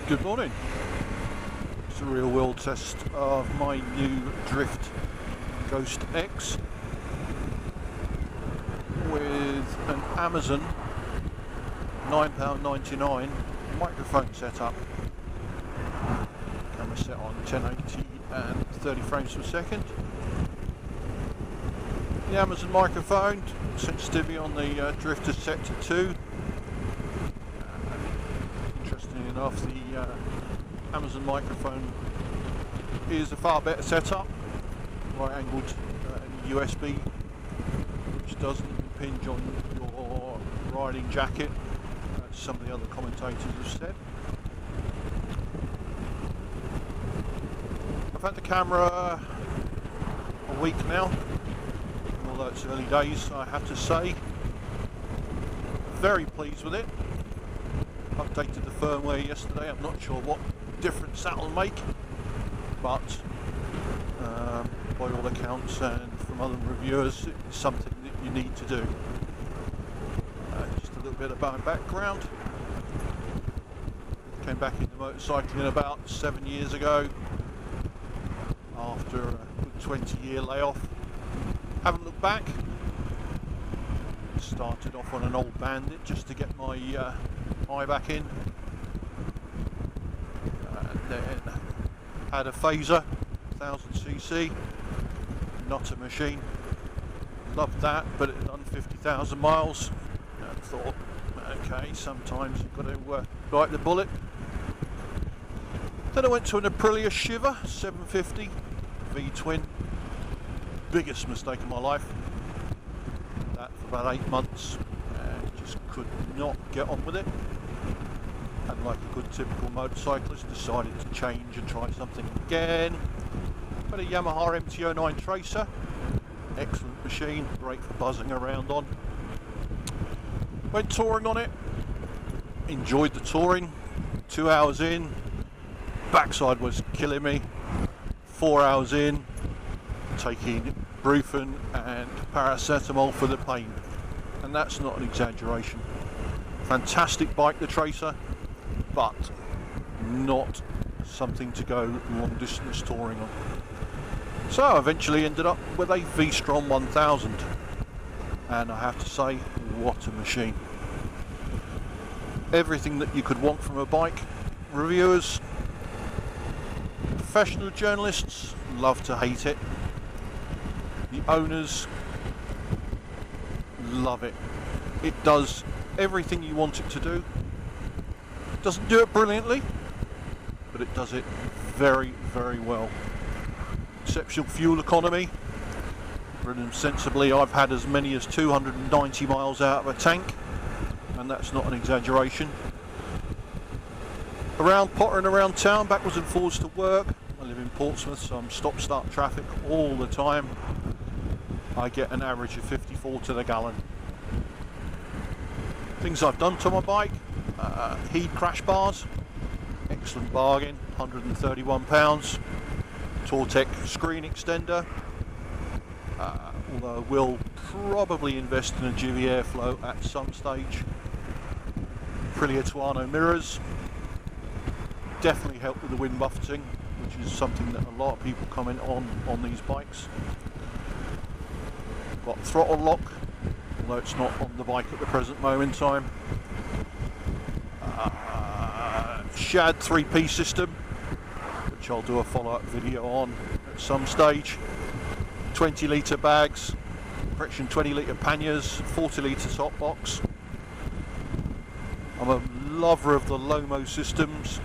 Good morning. It's a real world test of my new Drift Ghost X with an Amazon £9.99 microphone setup. Camera set on 1080 and 30 frames per second. The Amazon microphone, sensitivity on the Drift is set to 2. Interestingly enough, the Amazon microphone is a far better setup, right angled USB, which doesn't impinge on your riding jacket, as some of the other commentators have said. I've had the camera a week now, although it's early days, I have to say. Very pleased with it. Updated the firmware yesterday. I'm not sure what difference that'll make, but by all accounts and from other reviewers, it's something that you need to do. Just a little bit about background. Came back into motorcycling about 7 years ago after a good 20-year layoff. Haven't looked back. Started off on an old Bandit just to get my eye back in, and then had a Phaser 1000cc, not a machine. Loved that, but it had done 50,000 miles and thought, okay, sometimes you've got to bite the bullet. Then I went to an Aprilia Shiver 750 V-twin, biggest mistake of my life. That for about 8 months and just could not get on with it, and like a good typical motorcyclist decided to change and try something again. Had a Yamaha MT-09 Tracer, excellent machine, great for buzzing around on. Went touring on it, enjoyed the touring. 2 hours in, backside was killing me. 4 hours in, taking Brufen and paracetamol for the pain, and that's not an exaggeration. Fantastic bike, the Tracer, but not something to go long distance touring on. So I eventually ended up with a V-Strom 1000, and I have to say, what a machine. Everything that you could want from a bike. Reviewers, professional journalists love to hate it. The owners love it. It does everything you want it to do. It doesn't do it brilliantly, but it does it very, very well. Exceptional fuel economy. Running sensibly, I've had as many as 290 miles out of a tank, and that's not an exaggeration. Pottering around town, backwards and forwards to work. I live in Portsmouth, so I'm stop-start traffic all the time. I get an average of 54 to the gallon. Things I've done to my bike: heat crash bars, excellent bargain, £131. Tortec screen extender, although I will probably invest in a Givi Airflow at some stage. Aprilia Tuono mirrors definitely help with the wind buffeting, which is something that a lot of people comment on these bikes. Got throttle lock, although it's not on the bike at the present moment in time. Shad 3P system, which I'll do a follow-up video on at some stage. 20 litre bags, Friction 20 litre panniers, 40 litre top box. I'm a lover of the Lomo systems,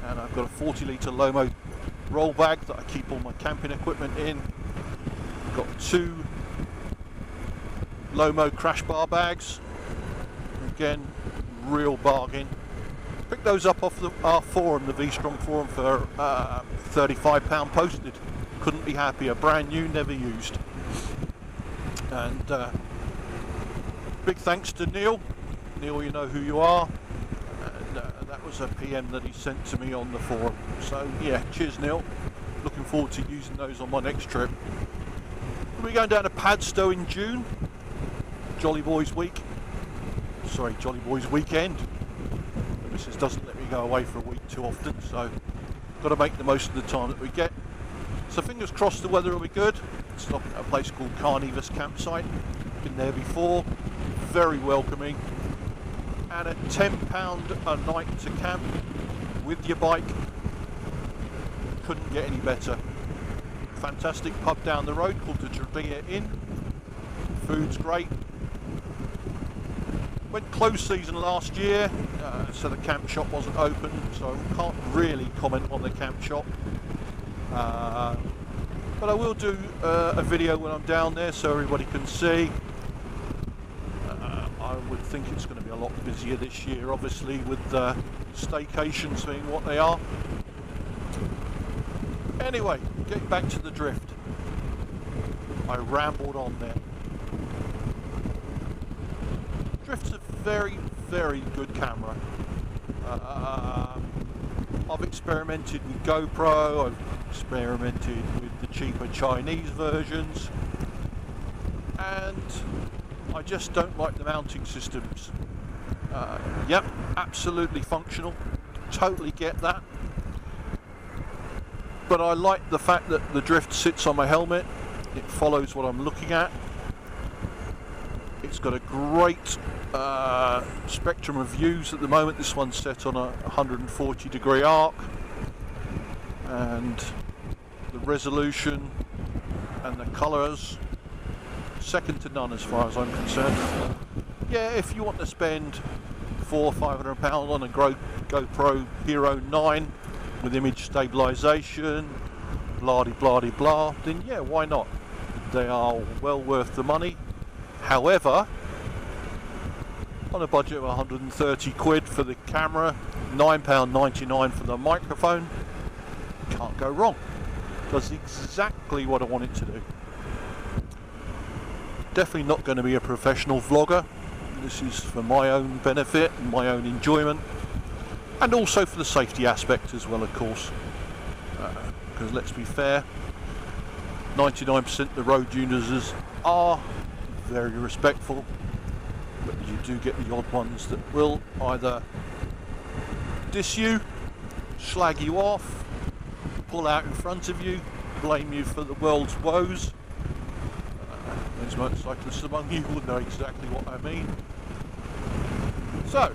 and I've got a 40 litre Lomo roll bag that I keep all my camping equipment in. Got 2 Lomo crash bar bags, again real bargain. Picked those up off our forum, the V-Strom forum, for £35 posted. Couldn't be happier, brand new, never used. And big thanks to Neil, you know who you are, and that was a PM that he sent to me on the forum. So yeah, cheers Neil, looking forward to using those on my next trip. We're going down to Padstow in June, Jolly Boys week, sorry, Jolly Boys weekend. Mrs. doesn't let me go away for a week too often, so got to make the most of the time that we get. So fingers crossed the weather will be good. Stopping at a place called Carnivus Campsite. Been there before. Very welcoming. And at £10 a night to camp with your bike, couldn't get any better. Fantastic pub down the road called the Trevia Inn. Food's great. Went closed season last year, so the camp shop wasn't open, so I can't really comment on the camp shop. But I will do a video when I'm down there so everybody can see. I would think it's going to be a lot busier this year, obviously, with staycations being what they are. Anyway, getting back to the drift. I rambled on there. Drift's a very, very good camera. I've experimented with GoPro, I've experimented with the cheaper Chinese versions, and I just don't like the mounting systems. Yep, absolutely functional, totally get that. But I like the fact that the drift sits on my helmet, it follows what I'm looking at. It's got a great spectrum of views at the moment. This one's set on a 140 degree arc, and the resolution and the colours, second to none as far as I'm concerned. Yeah, if you want to spend £400 or £500 on a GoPro Hero 9 with image stabilisation, blah de blah de blah, then yeah, why not? They are well worth the money. However, on a budget of 130 quid for the camera, £9.99 for the microphone, can't go wrong. Does exactly what I want it to do. Definitely not going to be a professional vlogger. This is for my own benefit and my own enjoyment, and also for the safety aspect as well, of course, because let's be fair, 99% of the road users are very respectful, but you do get the odd ones that will either diss you, slag you off, pull out in front of you, blame you for the world's woes. Those motorcyclists among you will know exactly what I mean. So,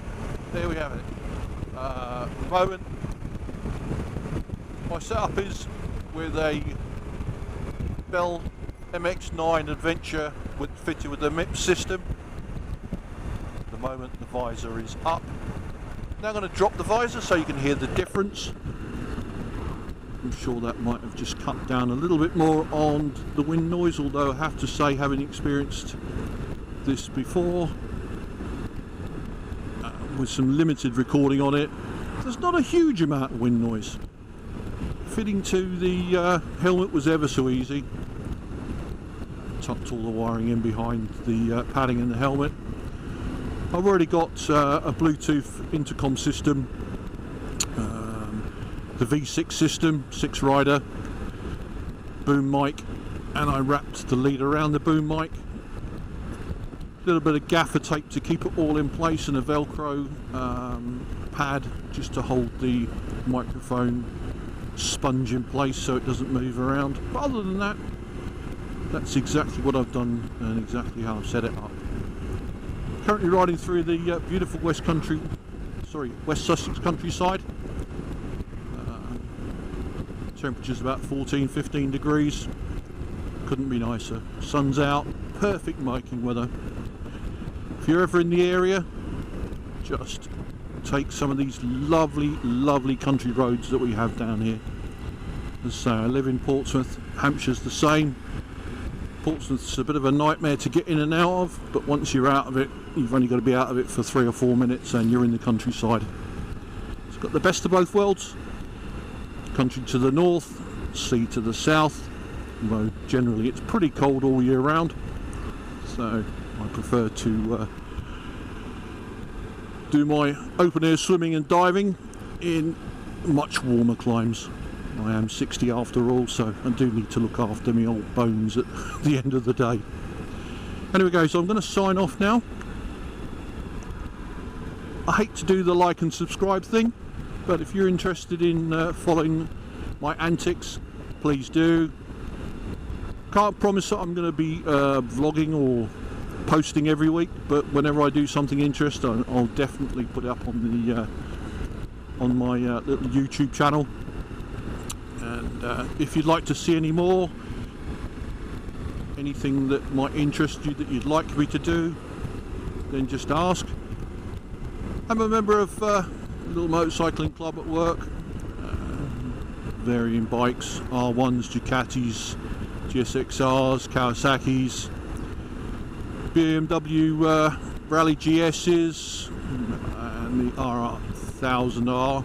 there we have it. At the moment, my setup is with a Bell MX-9 Adventure fitted with the MIPS system. At the moment the visor is up. Now I'm going to drop the visor so you can hear the difference. I'm sure that might have just cut down a little bit more on the wind noise, although I have to say, having experienced this before with some limited recording on it, there's not a huge amount of wind noise. Fitting to the helmet was ever so easy. Tucked all the wiring in behind the padding in the helmet. I've already got a Bluetooth intercom system, the V6 system, 6-rider, boom mic, and I wrapped the lead around the boom mic. A little bit of gaffer tape to keep it all in place, and a Velcro pad just to hold the microphone sponge in place so it doesn't move around. But other than that, that's exactly what I've done and exactly how I've set it up. Currently riding through the beautiful West Sussex countryside. Temperature's about 14-15 degrees. Couldn't be nicer. Sun's out, perfect biking weather. If you're ever in the area, just take some of these lovely country roads that we have down here. As I say, I live in Portsmouth. Hampshire's the same. Portsmouth's a bit of a nightmare to get in and out of, but once you're out of it, you've only got to be out of it for 3 or 4 minutes and you're in the countryside. It's got the best of both worlds. Country to the north, sea to the south, although generally it's pretty cold all year round, so I prefer to do my open air swimming and diving in much warmer climes. I am 60 after all, so I do need to look after my old bones at the end of the day. Anyway guys, so I'm going to sign off now. I hate to do the like and subscribe thing, but if you're interested in following my antics, please do. Can't promise that I'm going to be vlogging or posting every week, but whenever I do something interesting, I'll definitely put it up on the on my little YouTube channel. And if you'd like to see any more, anything that might interest you that you'd like me to do, then just ask. I'm a member of a little motorcycling club at work, varying bikes, R1s, Ducatis, GSXRs, Kawasaki's, BMW Rally GS's, and the R1000R.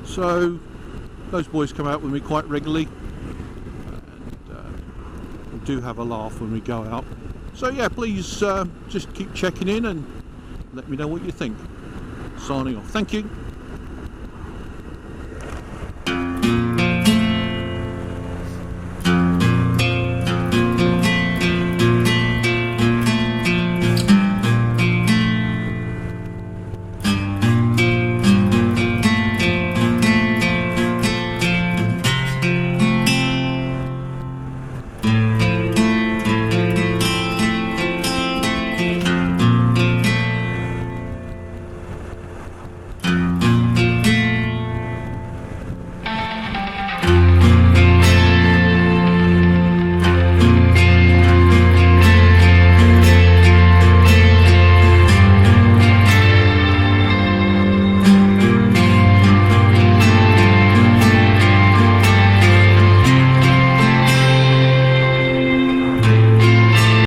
So those boys come out with me quite regularly, and we do have a laugh when we go out. So yeah, please just keep checking in and let me know what you think. Signing off. Thank you.